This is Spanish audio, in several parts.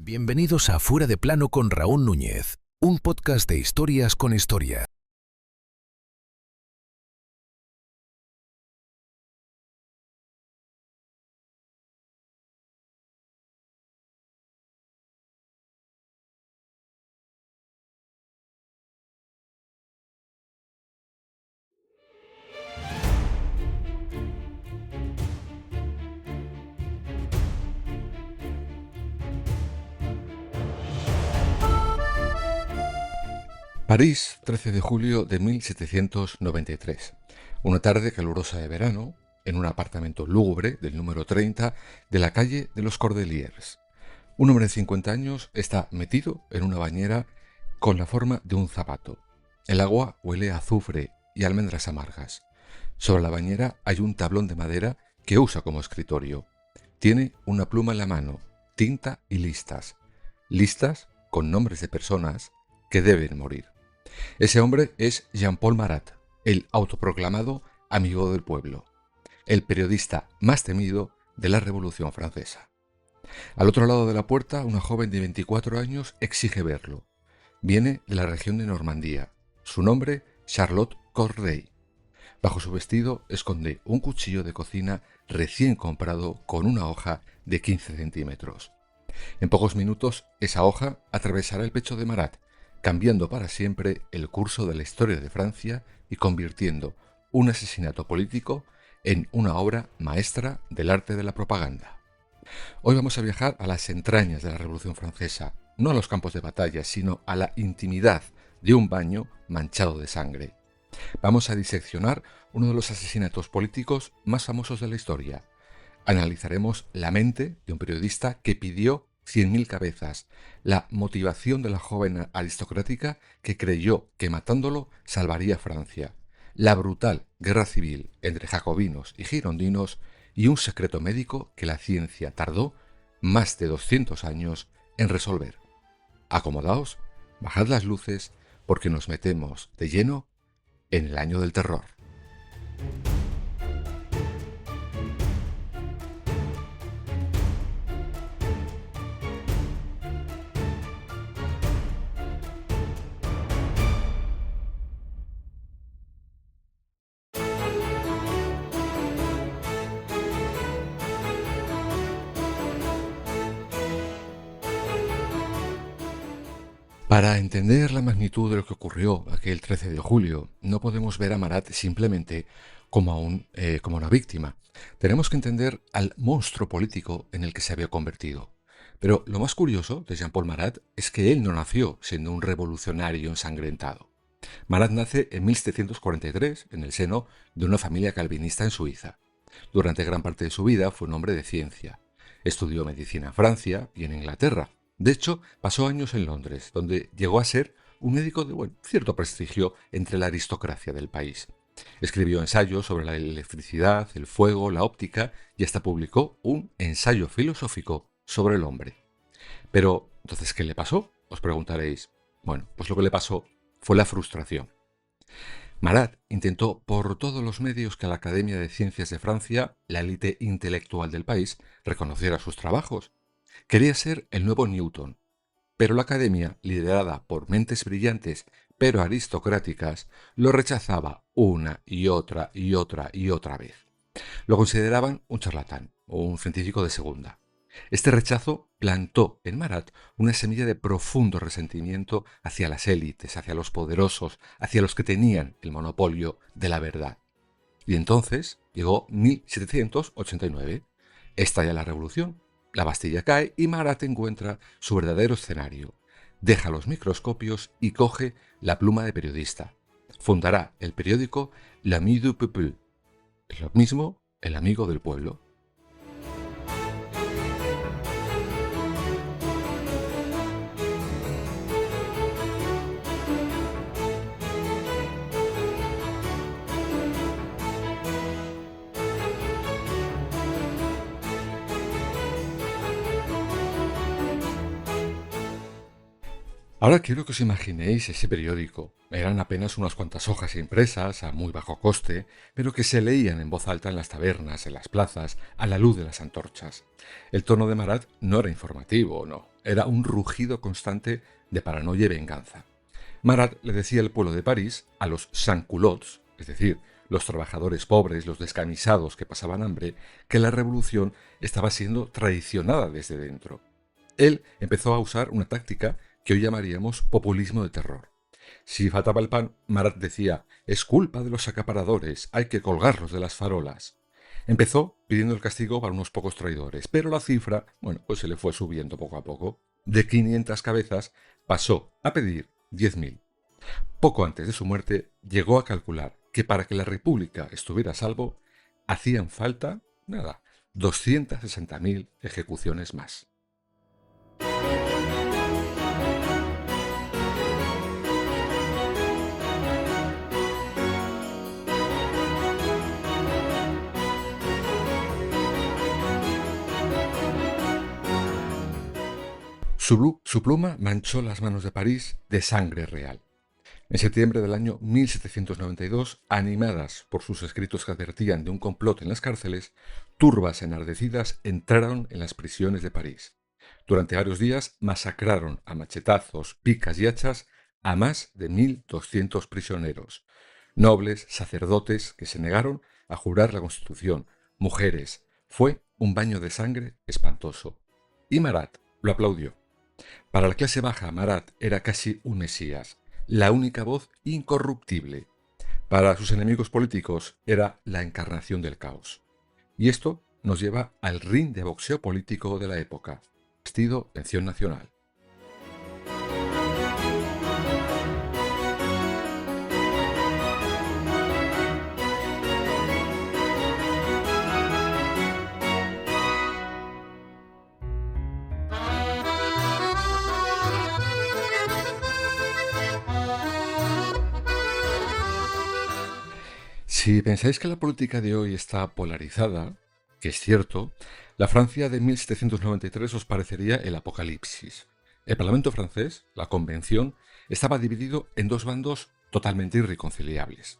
Bienvenidos a Fuera de Plano con Raúl Núñez, un podcast de historias con historia. París, 13 de julio de 1793. Una tarde calurosa de verano, en un apartamento lúgubre del número 30 de la calle de los Cordeliers. Un hombre de 50 años está metido en una bañera con la forma de un zapato. El agua huele a azufre y almendras amargas. Sobre la bañera hay un tablón de madera que usa como escritorio. Tiene una pluma en la mano, tinta y listas. Listas con nombres de personas que deben morir. Ese hombre es Jean-Paul Marat, el autoproclamado amigo del pueblo, el periodista más temido de la Revolución Francesa. Al otro lado de la puerta, una joven de 24 años exige verlo. Viene de la región de Normandía. Su nombre, Charlotte Corday. Bajo su vestido esconde un cuchillo de cocina recién comprado con una hoja de 15 centímetros. En pocos minutos, esa hoja atravesará el pecho de Marat, cambiando para siempre el curso de la historia de Francia y convirtiendo un asesinato político en una obra maestra del arte de la propaganda. Hoy vamos a viajar a las entrañas de la Revolución Francesa, no a los campos de batalla, sino a la intimidad de un baño manchado de sangre. Vamos a diseccionar uno de los asesinatos políticos más famosos de la historia. Analizaremos la mente de un periodista que pidió 100.000 cabezas, la motivación de la joven aristocrática que creyó que matándolo salvaría Francia, la brutal guerra civil entre jacobinos y girondinos y un secreto médico que la ciencia tardó más de 200 años en resolver. Acomodaos, bajad las luces, porque nos metemos de lleno en el año del terror. Para entender la magnitud de lo que ocurrió aquel 13 de julio, no podemos ver a Marat simplemente como una víctima. Tenemos que entender al monstruo político en el que se había convertido. Pero lo más curioso de Jean-Paul Marat es que él no nació siendo un revolucionario ensangrentado. Marat nace en 1743 en el seno de una familia calvinista en Suiza. Durante gran parte de su vida fue un hombre de ciencia. Estudió medicina en Francia y en Inglaterra. De hecho, pasó años en Londres, donde llegó a ser un médico de cierto prestigio entre la aristocracia del país. Escribió ensayos sobre la electricidad, el fuego, la óptica y hasta publicó un ensayo filosófico sobre el hombre. Pero, entonces, ¿qué le pasó? Os preguntaréis. Bueno, pues lo que le pasó fue la frustración. Marat intentó por todos los medios que la Academia de Ciencias de Francia, la élite intelectual del país, reconociera sus trabajos. Quería ser el nuevo Newton, pero la Academia, liderada por mentes brillantes pero aristocráticas, lo rechazaba una y otra y otra y otra vez. Lo consideraban un charlatán o un científico de segunda. Este rechazo plantó en Marat una semilla de profundo resentimiento hacia las élites, hacia los poderosos, hacia los que tenían el monopolio de la verdad. Y entonces llegó 1789. Estalla la revolución. La Bastilla cae y Marat encuentra su verdadero escenario. Deja los microscopios y coge la pluma de periodista. Fundará el periódico L'Ami du Peuple, lo mismo, el amigo del pueblo. Ahora quiero que os imaginéis ese periódico. Eran apenas unas cuantas hojas impresas a muy bajo coste, pero que se leían en voz alta en las tabernas, en las plazas, a la luz de las antorchas. El tono de Marat no era informativo, no. era un rugido constante de paranoia y venganza. Marat le decía al pueblo de París, a los sans-culottes, es decir, los trabajadores pobres, los descamisados que pasaban hambre, que la revolución estaba siendo traicionada desde dentro. Él empezó a usar una táctica que hoy llamaríamos populismo de terror. Si faltaba el pan, Marat decía: «Es culpa de los acaparadores, hay que colgarlos de las farolas». Empezó pidiendo el castigo para unos pocos traidores, pero la cifra, pues se le fue subiendo poco a poco. De 500 cabezas pasó a pedir 10.000. Poco antes de su muerte, llegó a calcular que para que la República estuviera a salvo, hacían falta, 260.000 ejecuciones más. Su pluma manchó las manos de París de sangre real. En septiembre del año 1792, animadas por sus escritos que advertían de un complot en las cárceles, turbas enardecidas entraron en las prisiones de París. Durante varios días masacraron a machetazos, picas y hachas a más de 1.200 prisioneros, nobles, sacerdotes que se negaron a jurar la Constitución, mujeres. Fue un baño de sangre espantoso. Y Marat lo aplaudió. Para la clase baja, Marat era casi un mesías, la única voz incorruptible. Para sus enemigos políticos era la encarnación del caos. Y esto nos lleva al ring de boxeo político de la época, vestido de acción nacional. Si pensáis que la política de hoy está polarizada, que es cierto, la Francia de 1793 os parecería el apocalipsis. El Parlamento francés, la Convención, estaba dividido en dos bandos totalmente irreconciliables.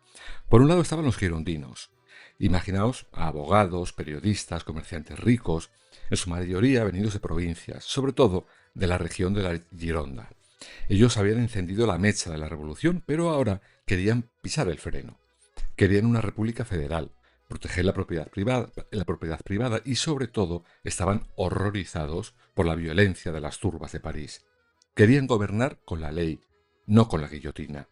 Por un lado estaban los girondinos. Imaginaos a abogados, periodistas, comerciantes ricos, en su mayoría venidos de provincias, sobre todo de la región de la Gironda. Ellos habían encendido la mecha de la revolución, pero ahora querían pisar el freno. Querían una república federal, proteger la propiedad privada y, sobre todo, estaban horrorizados por la violencia de las turbas de París. Querían gobernar con la ley, no con la guillotina.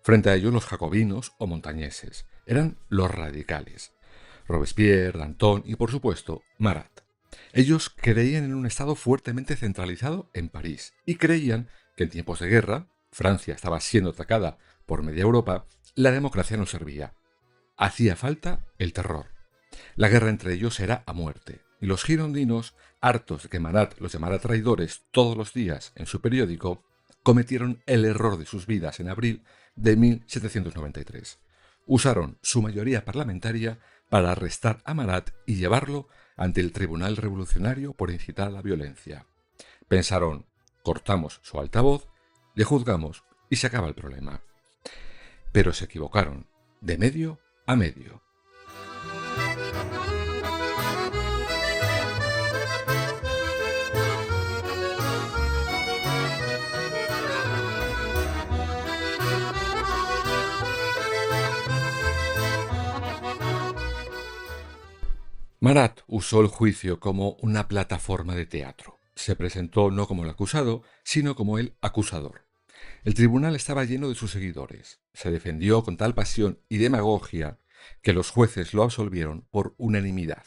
Frente a ellos los jacobinos o montañeses eran los radicales. Robespierre, Danton y, por supuesto, Marat. Ellos creían en un Estado fuertemente centralizado en París y creían que en tiempos de guerra, Francia estaba siendo atacada por media Europa, la democracia no servía. Hacía falta el terror. La guerra entre ellos era a muerte, y los girondinos, hartos de que Marat los llamara traidores todos los días en su periódico, cometieron el error de sus vidas en abril de 1793. Usaron su mayoría parlamentaria para arrestar a Marat y llevarlo ante el Tribunal Revolucionario por incitar a la violencia. Pensaron: cortamos su altavoz, le juzgamos y se acaba el problema. Pero se equivocaron, de medio a medio. Marat usó el juicio como una plataforma de teatro. Se presentó no como el acusado, sino como el acusador. El tribunal estaba lleno de sus seguidores. Se defendió con tal pasión y demagogia que los jueces lo absolvieron por unanimidad.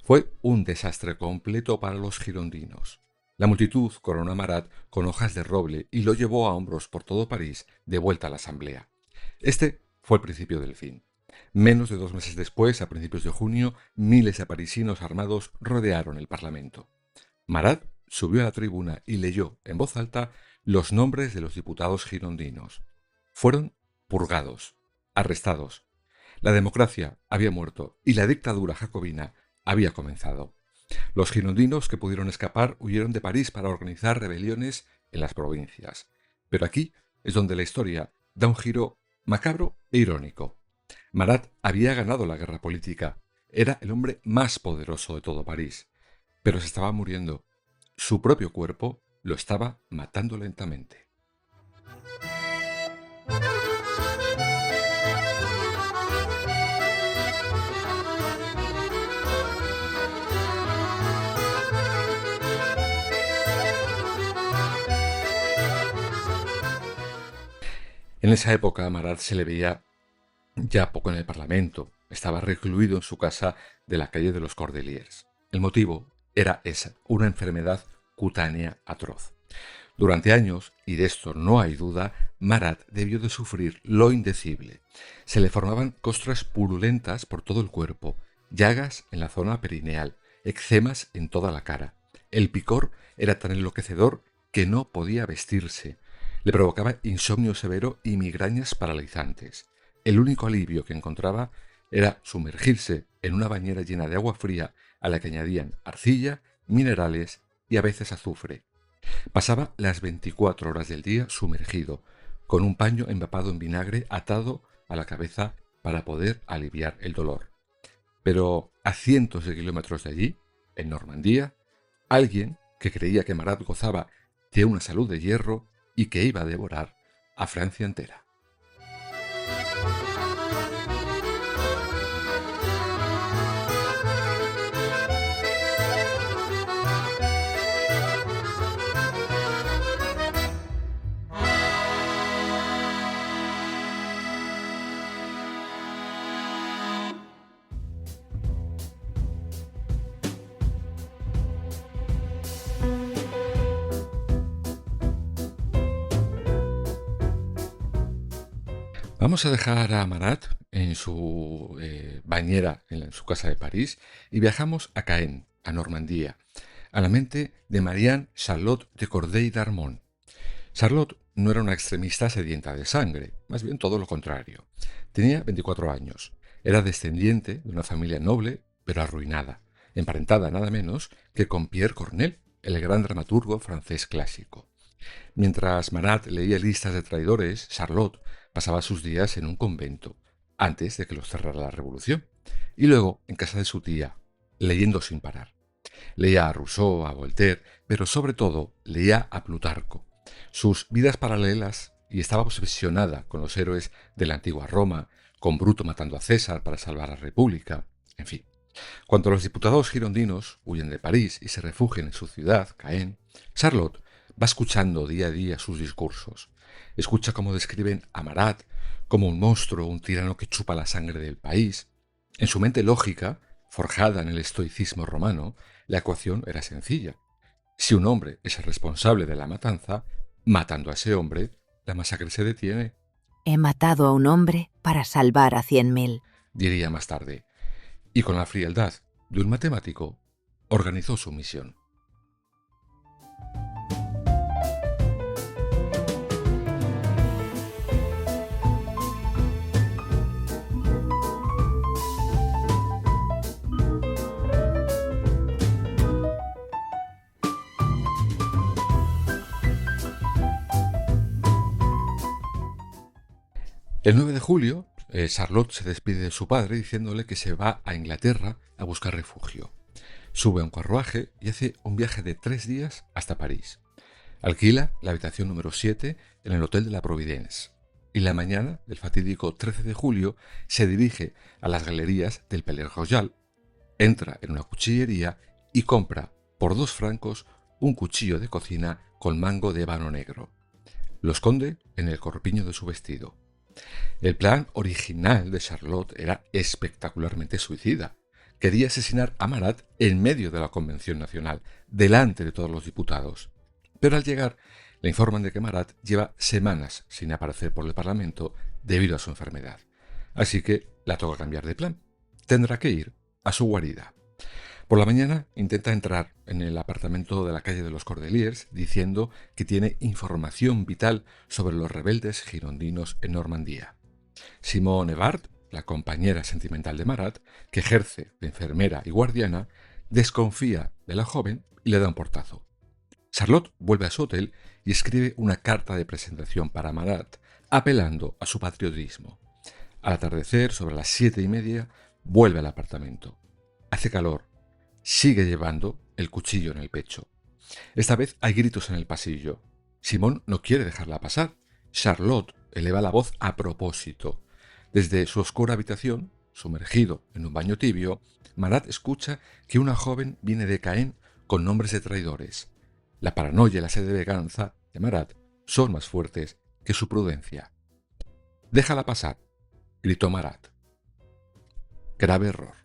Fue un desastre completo para los girondinos. La multitud coronó a Marat con hojas de roble y lo llevó a hombros por todo París de vuelta a la asamblea. Este fue el principio del fin. Menos de 2 meses después, a principios de junio, miles de parisinos armados rodearon el Parlamento. Marat subió a la tribuna y leyó en voz alta los nombres de los diputados girondinos. Fueron purgados, arrestados. La democracia había muerto y la dictadura jacobina había comenzado. Los girondinos que pudieron escapar huyeron de París para organizar rebeliones en las provincias. Pero aquí es donde la historia da un giro macabro e irónico. Marat había ganado la guerra política. Era el hombre más poderoso de todo París. Pero se estaba muriendo. Su propio cuerpo lo estaba matando lentamente. En esa época a Marat se le veía ya poco en el Parlamento. Estaba recluido en su casa de la calle de los Cordeliers. El motivo era esa, una enfermedad cutánea atroz. Durante años, y de esto no hay duda, Marat debió de sufrir lo indecible. Se le formaban costras purulentas por todo el cuerpo, llagas en la zona perineal, eczemas en toda la cara. El picor era tan enloquecedor que no podía vestirse. Le provocaba insomnio severo y migrañas paralizantes. El único alivio que encontraba era sumergirse en una bañera llena de agua fría a la que añadían arcilla, minerales y a veces azufre. Pasaba las 24 horas del día sumergido, con un paño empapado en vinagre atado a la cabeza para poder aliviar el dolor. Pero a cientos de kilómetros de allí, en Normandía, alguien que creía que Marat gozaba de una salud de hierro y que iba a devorar a Francia entera. Vamos a dejar a Marat en su bañera en su casa de París y viajamos a Caen, a Normandía, a la mente de Marianne Charlotte de Corday d'Armont. Charlotte no era una extremista sedienta de sangre, más bien todo lo contrario. Tenía 24 años, era descendiente de una familia noble pero arruinada, emparentada nada menos que con Pierre Corneille, el gran dramaturgo francés clásico. Mientras Marat leía listas de traidores, Charlotte pasaba sus días en un convento, antes de que los cerrara la revolución, y luego en casa de su tía, leyendo sin parar. Leía a Rousseau, a Voltaire, pero sobre todo leía a Plutarco. Sus vidas paralelas, y estaba obsesionada con los héroes de la antigua Roma, con Bruto matando a César para salvar a la República, en fin. Cuando los diputados girondinos huyen de París y se refugian en su ciudad, Caen, Charlotte va escuchando día a día sus discursos. Escucha cómo describen a Marat como un monstruo, un tirano que chupa la sangre del país. En su mente lógica, forjada en el estoicismo romano, la ecuación era sencilla. Si un hombre es el responsable de la matanza, matando a ese hombre, la masacre se detiene. He matado a un hombre para salvar a 100.000, diría más tarde. Y con la frialdad de un matemático, organizó su misión. El 9 de julio, Charlotte se despide de su padre diciéndole que se va a Inglaterra a buscar refugio. Sube a un carruaje y hace un viaje de 3 días hasta París. Alquila la habitación número 7 en el Hotel de la Providence. Y la mañana del fatídico 13 de julio se dirige a las galerías del Palais Royal, entra en una cuchillería y compra por 2 francos un cuchillo de cocina con mango de ébano negro. Lo esconde en el corpiño de su vestido. El plan original de Charlotte era espectacularmente suicida. Quería asesinar a Marat en medio de la Convención Nacional, delante de todos los diputados. Pero al llegar, le informan de que Marat lleva semanas sin aparecer por el Parlamento debido a su enfermedad. Así que la toca cambiar de plan. Tendrá que ir a su guarida. Por la mañana intenta entrar en el apartamento de la calle de los Cordeliers diciendo que tiene información vital sobre los rebeldes girondinos en Normandía. Simone Evart, la compañera sentimental de Marat, que ejerce de enfermera y guardiana, desconfía de la joven y le da un portazo. Charlotte vuelve a su hotel y escribe una carta de presentación para Marat, apelando a su patriotismo. Al atardecer, sobre las 7:30, vuelve al apartamento. Hace calor. Sigue llevando el cuchillo en el pecho. Esta vez hay gritos en el pasillo. Simón no quiere dejarla pasar. Charlotte eleva la voz a propósito. Desde su oscura habitación, sumergido en un baño tibio, Marat escucha que una joven viene de Caen con nombres de traidores. La paranoia y la sed de venganza de Marat son más fuertes que su prudencia. «Déjala pasar», gritó Marat. Grave error.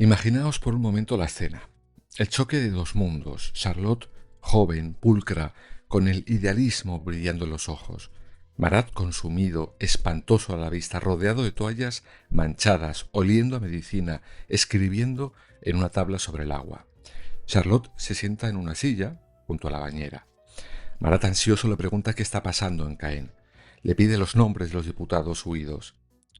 Imaginaos por un momento la escena. El choque de dos mundos. Charlotte, joven, pulcra, con el idealismo brillando en los ojos. Marat consumido, espantoso a la vista, rodeado de toallas manchadas, oliendo a medicina, escribiendo en una tabla sobre el agua. Charlotte se sienta en una silla junto a la bañera. Marat, ansioso, le pregunta qué está pasando en Caen. Le pide los nombres de los diputados huidos.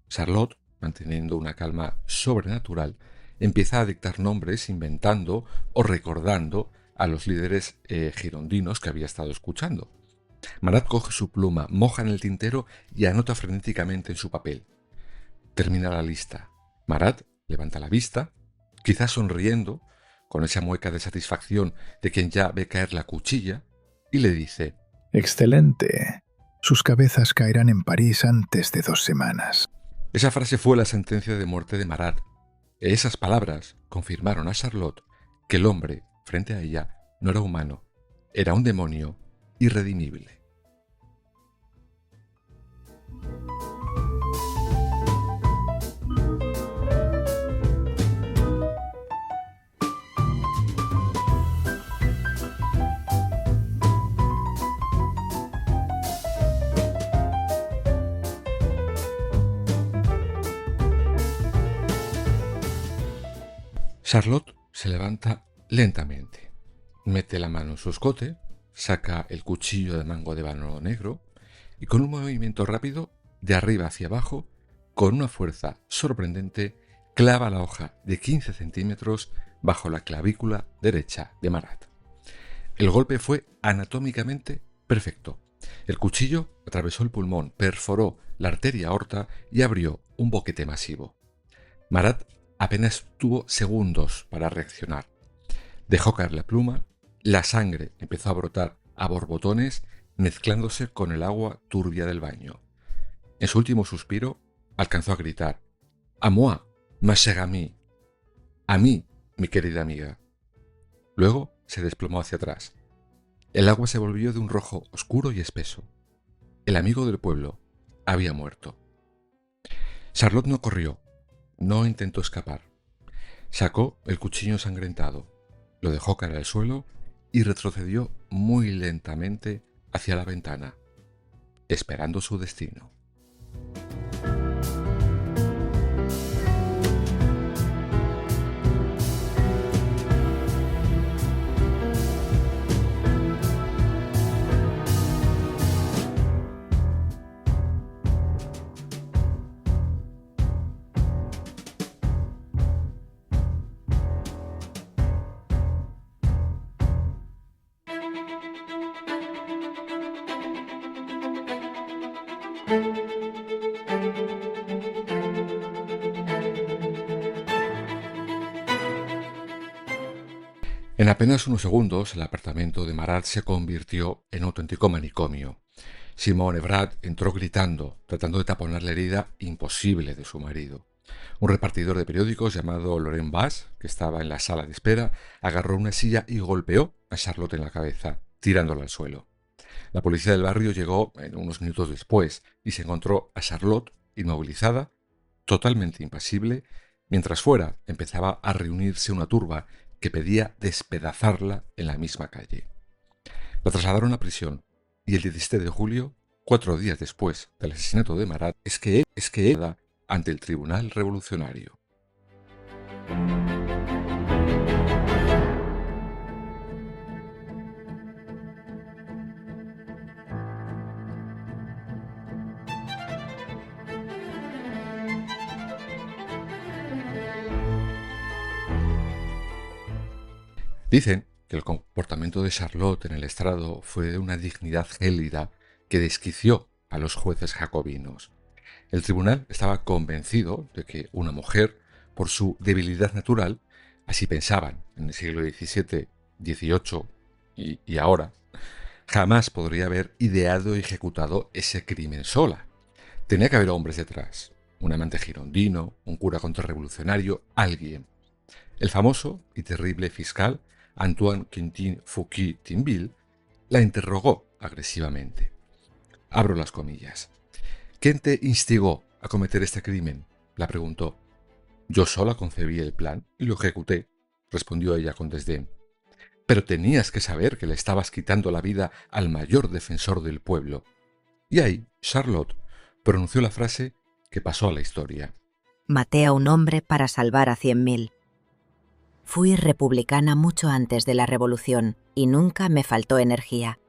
Charlotte, manteniendo una calma sobrenatural, empieza a dictar nombres inventando o recordando a los líderes girondinos que había estado escuchando. Marat coge su pluma, moja en el tintero y anota frenéticamente en su papel. Termina la lista. Marat levanta la vista, quizás sonriendo, con esa mueca de satisfacción de quien ya ve caer la cuchilla, y le dice: «Excelente. Sus cabezas caerán en París antes de 2 semanas». Esa frase fue la sentencia de muerte de Marat. Esas palabras confirmaron a Charlotte que el hombre frente a ella no era humano, era un demonio irredimible. Charlotte se levanta lentamente, mete la mano en su escote, saca el cuchillo de mango de ébano negro y con un movimiento rápido, de arriba hacia abajo, con una fuerza sorprendente, clava la hoja de 15 centímetros bajo la clavícula derecha de Marat. El golpe fue anatómicamente perfecto. El cuchillo atravesó el pulmón, perforó la arteria aorta y abrió un boquete masivo. Marat apenas tuvo segundos para reaccionar. Dejó caer la pluma, la sangre empezó a brotar a borbotones mezclándose con el agua turbia del baño. En su último suspiro alcanzó a gritar: «A moi, ma chère amie», «A mí, mi querida amiga». Luego se desplomó hacia atrás. El agua se volvió de un rojo oscuro y espeso. El amigo del pueblo había muerto. Charlotte no corrió, no intentó escapar. Sacó el cuchillo ensangrentado, lo dejó caer al suelo y retrocedió muy lentamente hacia la ventana, esperando su destino. En apenas unos segundos, el apartamento de Marat se convirtió en un auténtico manicomio. Simon Evrard entró gritando, tratando de taponar la herida imposible de su marido. Un repartidor de periódicos llamado Laurent Bass, que estaba en la sala de espera, agarró una silla y golpeó a Charlotte en la cabeza, tirándola al suelo. La policía del barrio llegó unos minutos después y se encontró a Charlotte inmovilizada, totalmente impasible, mientras fuera empezaba a reunirse una turba que pedía despedazarla en la misma calle. La trasladaron a prisión y el 17 de julio, 4 días después del asesinato de Marat, es que él ante el Tribunal Revolucionario. Dicen que el comportamiento de Charlotte en el estrado fue de una dignidad gélida que desquició a los jueces jacobinos. El tribunal estaba convencido de que una mujer, por su debilidad natural, así pensaban en el siglo XVII, XVIII y ahora, jamás podría haber ideado y ejecutado ese crimen sola. Tenía que haber hombres detrás, un amante girondino, un cura contrarrevolucionario, alguien. El famoso y terrible fiscal Antoine Quentin Fouquier-Tinville la interrogó agresivamente. Abro las comillas. ¿Quién te instigó a cometer este crimen?, la preguntó. Yo sola concebí el plan y lo ejecuté, respondió ella con desdén. Pero tenías que saber que le estabas quitando la vida al mayor defensor del pueblo. Y ahí Charlotte pronunció la frase que pasó a la historia. Maté a un hombre para salvar a 100.000. Fui republicana mucho antes de la Revolución y nunca me faltó energía.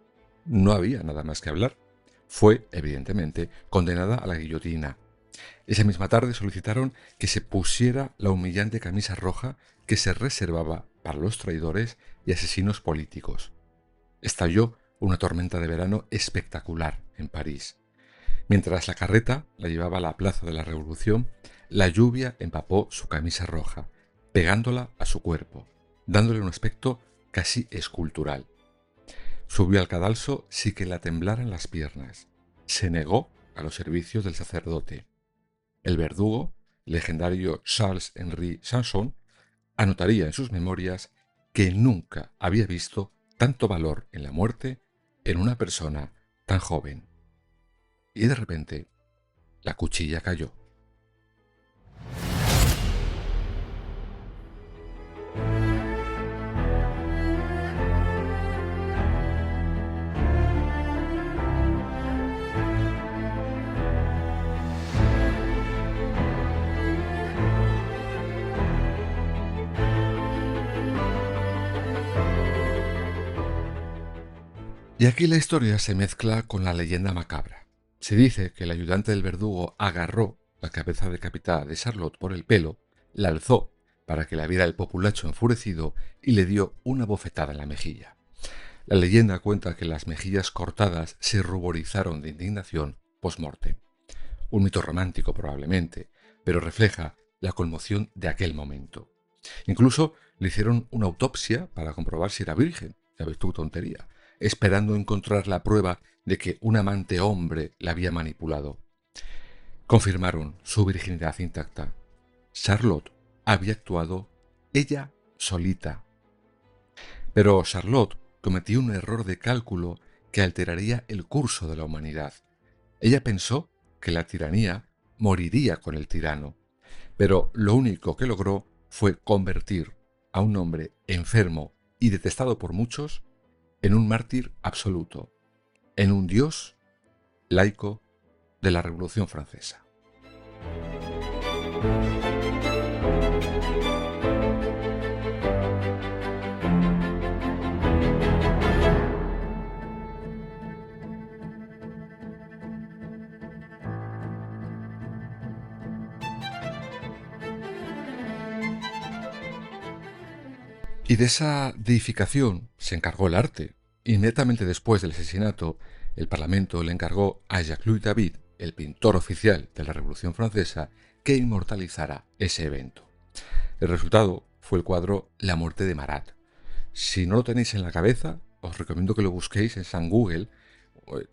No había nada más que hablar. Fue, evidentemente, condenada a la guillotina. Esa misma tarde solicitaron que se pusiera la humillante camisa roja que se reservaba para los traidores y asesinos políticos. Estalló una tormenta de verano espectacular en París. Mientras la carreta la llevaba a la Plaza de la Revolución, la lluvia empapó su camisa roja, pegándola a su cuerpo, dándole un aspecto casi escultural. Subió al cadalso sin que la temblaran las piernas. Se negó a los servicios del sacerdote. El verdugo, legendario Charles-Henri Sanson, anotaría en sus memorias que nunca había visto tanto valor en la muerte en una persona tan joven. Y de repente, la cuchilla cayó. Y aquí la historia se mezcla con la leyenda macabra. Se dice que el ayudante del verdugo agarró la cabeza decapitada de Charlotte por el pelo, la alzó para que la viera el populacho enfurecido y le dio una bofetada en la mejilla. La leyenda cuenta que las mejillas cortadas se ruborizaron de indignación post-mortem. Un mito romántico probablemente, pero refleja la conmoción de aquel momento. Incluso le hicieron una autopsia para comprobar si era virgen. Ya ves tú, tontería. Esperando encontrar la prueba de que un amante hombre la había manipulado. Confirmaron su virginidad intacta. Charlotte había actuado ella solita. Pero Charlotte cometió un error de cálculo que alteraría el curso de la humanidad. Ella pensó que la tiranía moriría con el tirano, pero lo único que logró fue convertir a un hombre enfermo y detestado por muchos en un mártir absoluto, en un dios laico de la Revolución Francesa. Y de esa deificación se encargó el arte. Inmediatamente después del asesinato, el Parlamento le encargó a Jacques-Louis David, el pintor oficial de la Revolución Francesa, que inmortalizara ese evento. El resultado fue el cuadro La muerte de Marat. Si no lo tenéis en la cabeza, os recomiendo que lo busquéis en San Google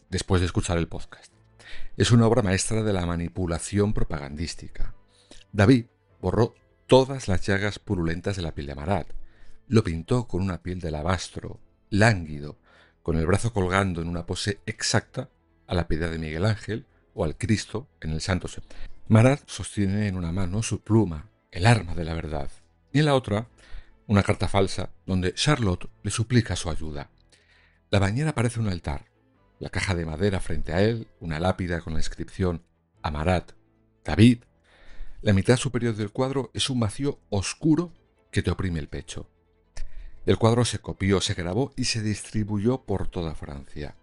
después de escuchar el podcast. Es una obra maestra de la manipulación propagandística. David borró todas las llagas purulentas de la piel de Marat. Lo pintó con una piel de alabastro, lánguido, con el brazo colgando en una pose exacta a la Piedad de Miguel Ángel o al Cristo en el Santo Sepulcro. Marat sostiene en una mano su pluma, el arma de la verdad, y en la otra una carta falsa donde Charlotte le suplica su ayuda. La bañera parece un altar, la caja de madera frente a él, una lápida con la inscripción a Marat, David. La mitad superior del cuadro es un vacío oscuro que te oprime el pecho. El cuadro se copió, se grabó y se distribuyó por toda Francia.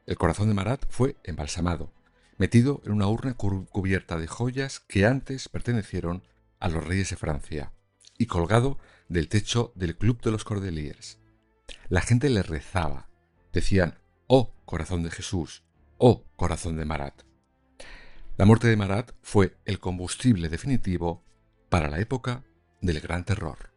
El corazón de Marat fue embalsamado, metido en una urna cubierta de joyas que antes pertenecieron a los reyes de Francia y colgado del techo del Club de los Cordeliers. La gente le rezaba. Decían: «Oh, corazón de Jesús, oh, corazón de Marat». La muerte de Marat fue el combustible definitivo para la época del Gran Terror.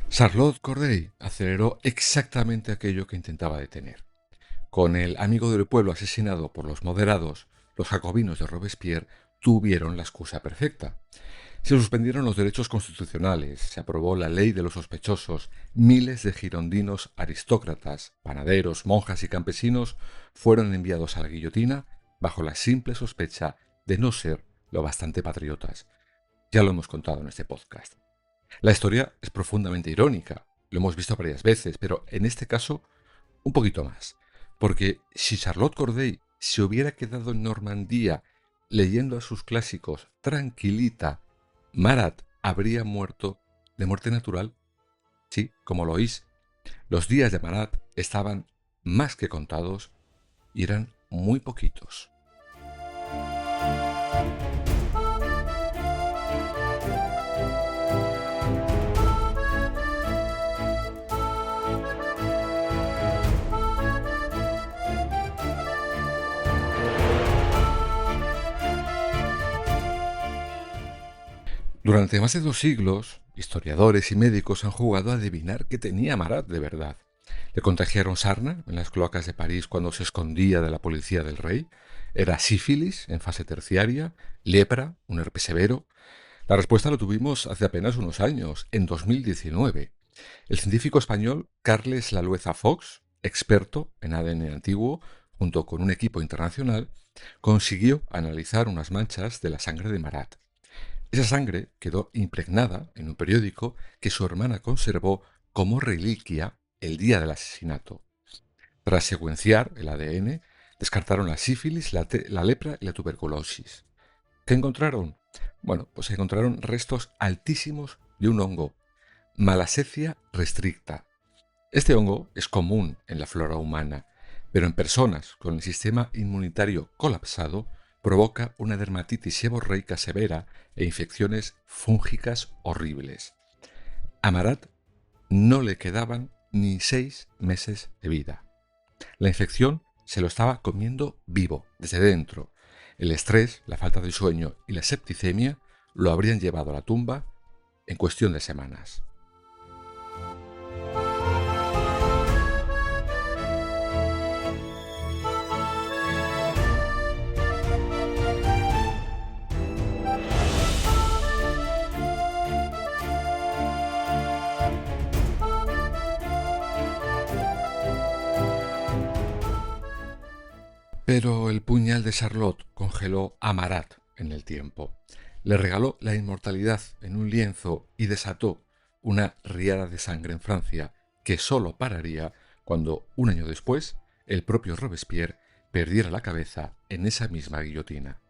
Charlotte Corday aceleró exactamente aquello que intentaba detener. Con el amigo del pueblo asesinado por los moderados, los jacobinos de Robespierre tuvieron la excusa perfecta. Se suspendieron los derechos constitucionales, se aprobó la ley de los sospechosos, miles de girondinos aristócratas, panaderos, monjas y campesinos fueron enviados a la guillotina bajo la simple sospecha de no ser lo bastante patriotas. Ya lo hemos contado en este podcast. La historia es profundamente irónica, lo hemos visto varias veces, pero en este caso un poquito más, porque si Charlotte Corday se hubiera quedado en Normandía leyendo a sus clásicos tranquilita, Marat habría muerto de muerte natural. Sí, como lo oís, los días de Marat estaban más que contados y eran muy poquitos. Durante más de 2 siglos, historiadores y médicos han jugado a adivinar qué tenía Marat de verdad. ¿Le contagiaron sarna en las cloacas de París cuando se escondía de la policía del rey? ¿Era sífilis en fase terciaria? ¿Lepra? ¿Un herpes severo? La respuesta la tuvimos hace apenas unos años, en 2019. El científico español Carles Lalueza Fox, experto en ADN antiguo, junto con un equipo internacional, consiguió analizar unas manchas de la sangre de Marat. Esa sangre quedó impregnada en un periódico que su hermana conservó como reliquia el día del asesinato. Tras secuenciar el ADN, descartaron la sífilis, la lepra y la tuberculosis. ¿Qué encontraron? Bueno, pues encontraron restos altísimos de un hongo, Malassezia restricta. Este hongo es común en la flora humana, pero en personas con el sistema inmunitario colapsado provoca una dermatitis seborreica severa e infecciones fúngicas horribles. A Marat no le quedaban ni 6 meses de vida. La infección se lo estaba comiendo vivo, desde dentro. El estrés, la falta de sueño y la septicemia lo habrían llevado a la tumba en cuestión de semanas. Pero el puñal de Charlotte congeló a Marat en el tiempo. Le regaló la inmortalidad en un lienzo y desató una riada de sangre en Francia que solo pararía cuando, un año después, el propio Robespierre perdiera la cabeza en esa misma guillotina.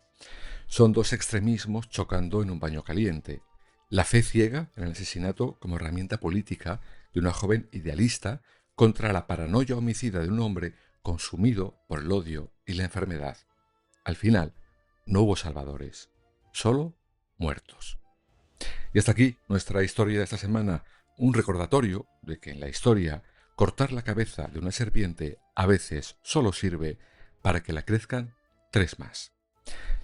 Son 2 extremismos chocando en un baño caliente. La fe ciega en el asesinato como herramienta política de una joven idealista contra la paranoia homicida de un hombre consumido por el odio y la enfermedad. Al final, no hubo salvadores, solo muertos. Y hasta aquí nuestra historia de esta semana, un recordatorio de que en la historia cortar la cabeza de una serpiente a veces solo sirve para que la crezcan 3 más.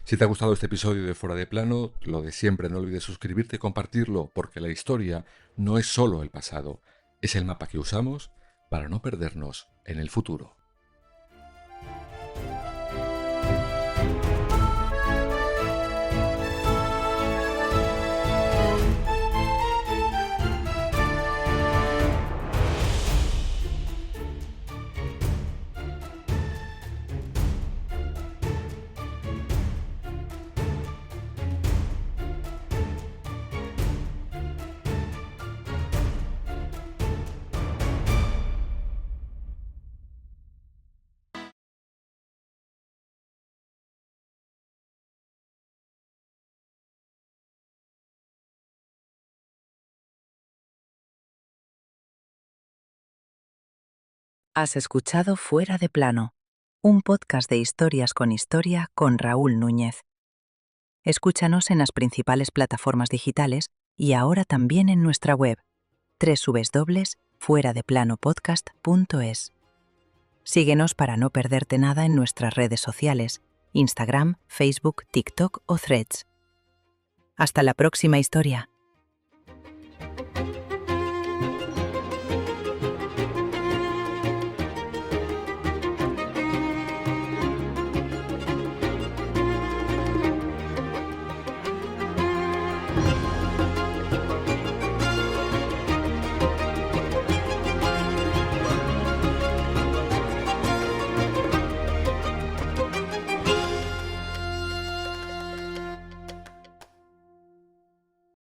Si te ha gustado este episodio de Fuera de Plano, lo de siempre, no olvides suscribirte y compartirlo, porque la historia no es solo el pasado, es el mapa que usamos para no perdernos en el futuro. Has escuchado Fuera de Plano, un podcast de historias con historia con Raúl Núñez. Escúchanos en las principales plataformas digitales y ahora también en nuestra web www.fueradeplanopodcast.es. Síguenos para no perderte nada en nuestras redes sociales, Instagram, Facebook, TikTok o Threads. Hasta la próxima historia.